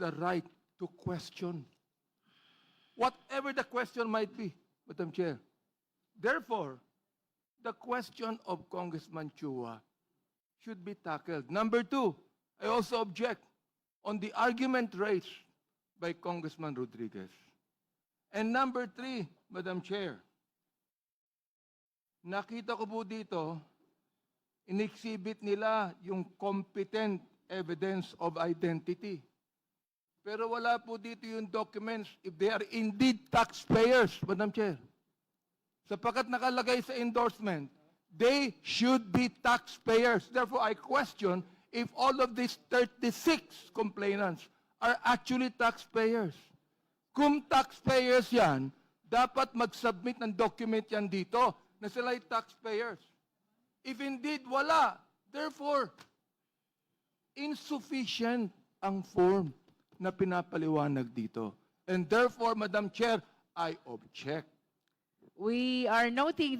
the right to question. Whatever the question might be, Madam Chair. Therefore, the question of Congressman Chua should be tackled. Number two, I also object on the argument raised by Congressman Rodriguez. And number three, Madam Chair, nakita ko po dito, in-exhibit nila yung competent evidence of identity. Pero wala po dito yung documents if they are indeed taxpayers, Madam Chair. Sapagkat nakalagay sa endorsement, they should be taxpayers. Therefore, I question if all of these 36 complainants are actually taxpayers. Kung taxpayers yan, dapat mag-submit ng document yan dito na sila ay taxpayers. If indeed wala, therefore, insufficient ang form na pinapaliwanag dito. And therefore, Madam Chair, I object. We are noting